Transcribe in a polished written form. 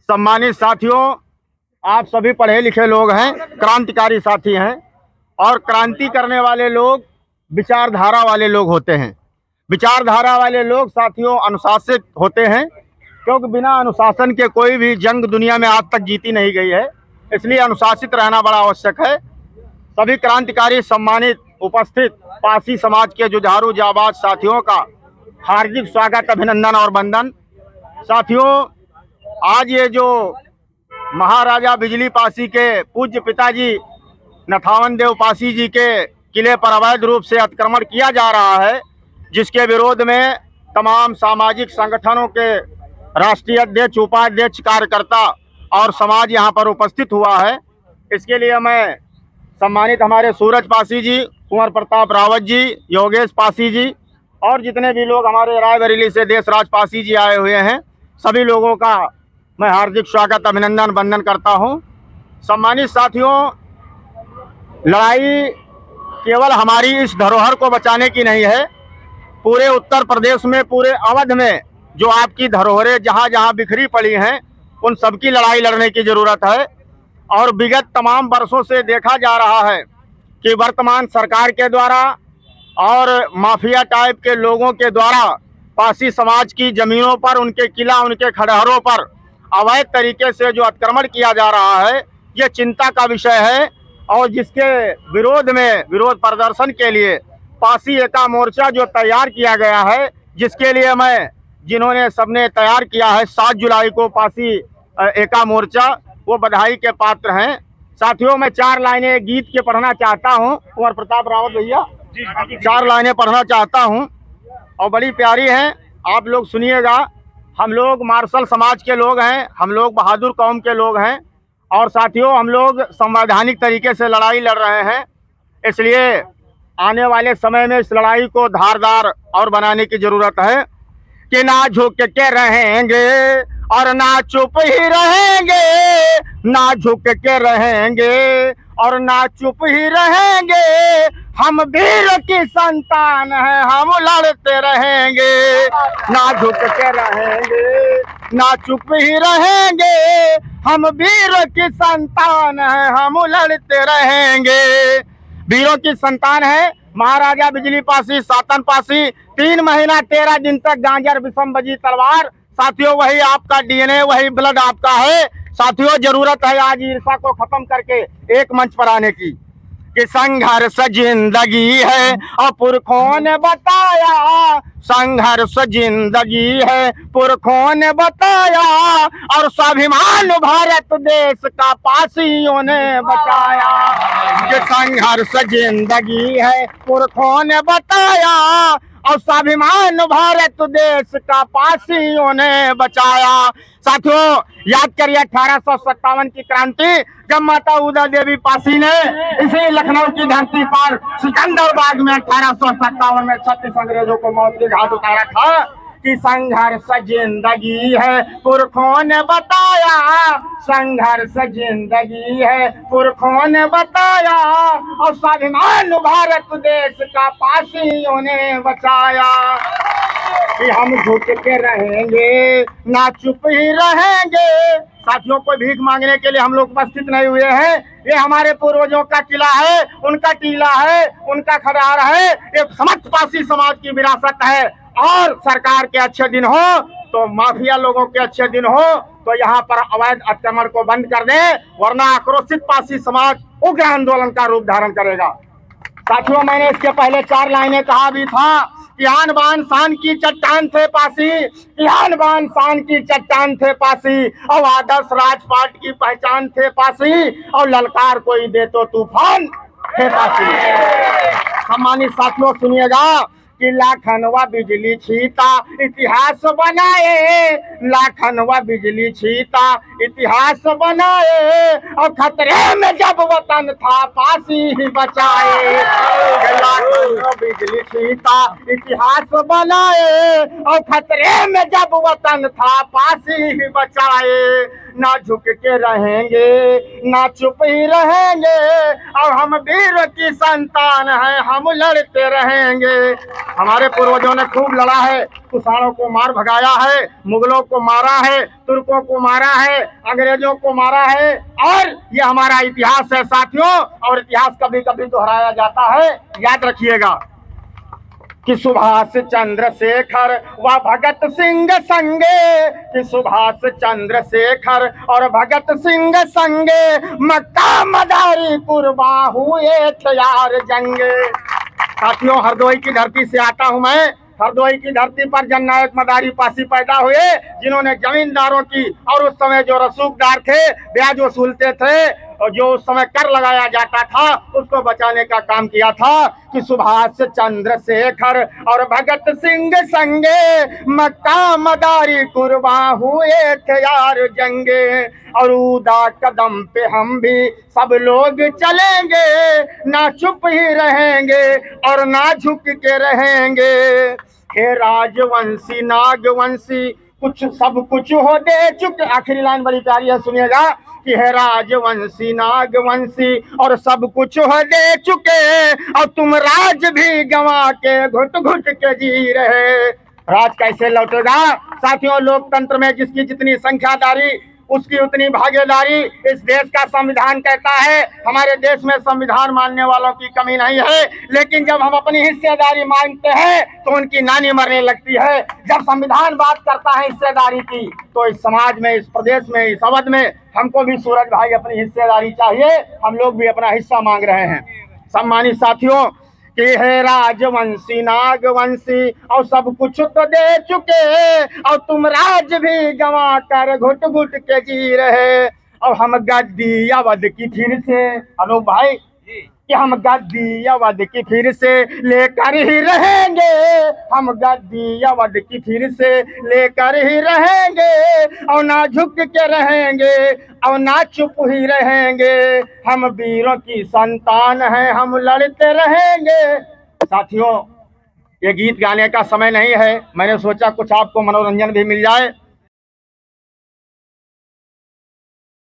सम्मानित साथियों, आप सभी पढ़े लिखे लोग हैं, क्रांतिकारी साथी हैं और क्रांति करने वाले लोग विचारधारा वाले लोग होते हैं। विचारधारा वाले लोग साथियों अनुशासित होते हैं, क्योंकि बिना अनुशासन के कोई भी जंग दुनिया में आज तक जीती नहीं गई है। इसलिए अनुशासित रहना बड़ा आवश्यक है। सभी क्रांतिकारी सम्मानित उपस्थित पासी समाज के जुझारू जाबाज साथियों का हार्दिक स्वागत, अभिनंदन और वंदन। साथियों, आज ये जो महाराजा बिजली पासी के पूज्य पिताजी नथावन देव पासी जी के किले पर अवैध रूप से अतिक्रमण किया जा रहा है, जिसके विरोध में तमाम सामाजिक संगठनों के राष्ट्रीय अध्यक्ष, उपाध्यक्ष, कार्यकर्ता और समाज यहाँ पर उपस्थित हुआ है। इसके लिए मैं सम्मानित हमारे सूरज पासी जी, कुंवर प्रताप रावत जी, योगेश पासी जी और जितने भी लोग हमारे रायबरेली से देशराज पासी जी आए हुए हैं, सभी लोगों का मैं हार्दिक स्वागत, अभिनंदन, वंदन करता हूं। सम्मानित साथियों, लड़ाई केवल हमारी इस धरोहर को बचाने की नहीं है। पूरे उत्तर प्रदेश में, पूरे अवध में जो आपकी धरोहरें जहां जहां बिखरी पड़ी हैं, उन सबकी लड़ाई लड़ने की ज़रूरत है। और विगत तमाम वर्षों से देखा जा रहा है कि वर्तमान सरकार के द्वारा और माफिया टाइप के लोगों के द्वारा पासी समाज की ज़मीनों पर, उनके किला, उनके खंडहरों पर अवैध तरीके से जो अतिक्रमण किया जा रहा है, ये चिंता का विषय है। और जिसके विरोध में, विरोध प्रदर्शन के लिए पासी एका मोर्चा जो तैयार किया गया है, जिसके लिए मैं, जिन्होंने सबने तैयार किया है 7 जुलाई को पासी एका मोर्चा, वो बधाई के पात्र हैं। साथियों, मैं 4 लाइनें गीत के पढ़ना चाहता हूँ। कुंवर प्रताप रावत भैया, 4 लाइनें पढ़ना चाहता हूँ और बड़ी प्यारी हैं, आप लोग सुनिएगा। हम लोग मार्शल समाज के लोग हैं, हम लोग बहादुर कौम के लोग हैं और साथियों, हम लोग संवैधानिक तरीके से लड़ाई लड़ रहे हैं। इसलिए आने वाले समय में इस लड़ाई को धारदार और बनाने की ज़रूरत है कि ना झुक के रहेंगे और ना चुप ही रहेंगे, ना झुक के रहेंगे और ना चुप ही रहेंगे। हम वीर की संतान हैं, हम लड़ते रहेंगे। ना झुक के रहेंगे, ना चुप ही रहेंगे, हम वीर की संतान हैं, हम लड़ते रहेंगे। वीरों की संतान है महाराजा बिजली पासी, सातन पासी, 3 महीना 13 दिन तक गांजर विषम बजी तलवार। साथियों, वही आपका डीएनए, वही ब्लड आपका है। साथियों, जरूरत है आज ईर्षा को खत्म करके एक मंच पर आने की, कि संघर्ष जिंदगी है और पुरखों ने बताया, संघर्ष जिंदगी है पुरखों ने बताया, और स्वाभिमान भारत देश का पासियों ने बचाया। कि संघर्ष जिंदगी है पुरखों ने बताया और स्वाभिमान भारत देश का पासियों ने बचाया। साथियों, याद करिए 1857 की क्रांति, जब माता उदा देवी पासी ने इसी लखनऊ की धरती पर सिकंदराबाद में 1857 में 36 अंग्रेजों को मौत के घाट उतारा था। कि संघर्ष जिंदगी है पुरखों ने बताया, संघर्ष जिंदगी है पुरखों ने बताया, और स्वाभिमान भारत देश का पासियों ने बचाया। कि हम झुक के रहेंगे, ना चुप ही रहेंगे। साथियों, कोई भीख मांगने के लिए हम लोग उपस्थित नहीं हुए हैं। ये हमारे पूर्वजों का किला है, उनका टीला है, उनका खंडहर है, ये समस्त पासी समाज की विरासत है। और सरकार के अच्छे दिन हो तो माफिया लोगों के अच्छे दिन हो तो यहाँ पर अवैध अतिक्रमण को बंद कर दे, वरना आक्रोशित पासी समाज उग्र आंदोलन का रूप धारण करेगा। साथियों, मैंने इसके पहले 4 लाइनें कहा भी था कि आन बान शान की चट्टान थे पासी, आन बान शान की चट्टान थे पासी, और आदर्श राजपाट की पहचान थे पासी, और ललकार कोई दे तो तूफान थे पासी। सम्मानित साथियों, सुनिएगा कि लाखनवा बिजली छीता इतिहास बनाए, लाखनवा बिजली छीता इतिहास बनाए, और खतरे में जब वतन था पासी ही बचाए। लाखनवा बिजली छीता इतिहास बनाए, और खतरे में जब वतन था पासी ही बचाए। ना झुक के रहेंगे, ना चुप ही रहेंगे। और हम वीर की संतान हैं, हम लड़ते रहेंगे। हमारे पूर्वजों ने खूब लड़ा है, कुषाणों को मार भगाया है, मुगलों को मारा है, तुर्कों को मारा है, अंग्रेजों को मारा है। और ये हमारा इतिहास है साथियों, और इतिहास कभी कभी दोहराया जाता है। याद रखिएगा कि सुभाष चंद्र शेखर व भगत सिंह संगे, कि सुभाष चंद्र शेखर और भगत सिंह संगे, मक्का मदारी कुर्बा हुए थे यार जंगे। साथियों, हरदोई की धरती से आता हूं मैं। हरदोई की धरती पर जननायक मदारी पासी पैदा हुए, जिन्होंने जमींदारों की और उस समय जो रसूखदार थे, ब्याज वसूलते थे और जो उस समय कर लगाया जाता था, उसको बचाने का काम किया था। कि सुभाष चंद्र शेखर और भगत सिंह संगे, मक्का मदारी कुर्बा हुए थे यार जंगे। और उदा कदम पे हम भी सब लोग चलेंगे, ना चुप ही रहेंगे और ना झुक के रहेंगे। हे राजवंशी नागवंशी कुछ सब कुछ हो दे चुके। आखिरी लाइन बड़ी प्यारी है, सुनिएगा कि है राजवंशी नागवंशी और सब कुछ हो दे चुके, और तुम राज भी गंवा के घुट घुट के जी रहे। राज कैसे लौटेगा साथियों? लोकतंत्र में जिसकी जितनी संख्यादारी उसकी उतनी भागीदारी। इस देश का संविधान कहता है, हमारे देश में संविधान मानने वालों की कमी नहीं है, लेकिन जब हम अपनी हिस्सेदारी मांगते हैं तो उनकी नानी मरने लगती है। जब संविधान बात करता है हिस्सेदारी की, तो इस समाज में, इस प्रदेश में, इस अवध में हमको भी सूरज भाई अपनी हिस्सेदारी चाहिए। हम लोग भी अपना हिस्सा मांग रहे हैं। सम्मानित साथियों, कि है राजवंशी नागवंशी और सब कुछ तो दे चुके, और तुम राज भी गंवा कर घुट घुट के जी रहे। और हम गद्दी अवध की फिर से, अनूप भाई, कि हम गद्दी अवध की फिर से लेकर ही रहेंगे, हम गद्दी अवध की फिर से लेकर ही रहेंगे। और ना झुक के रहेंगे और ना चुप ही रहेंगे। हम वीरों की संतान हैं, हम लड़ते रहेंगे। साथियों, ये गीत गाने का समय नहीं है, मैंने सोचा कुछ आपको मनोरंजन भी मिल जाए।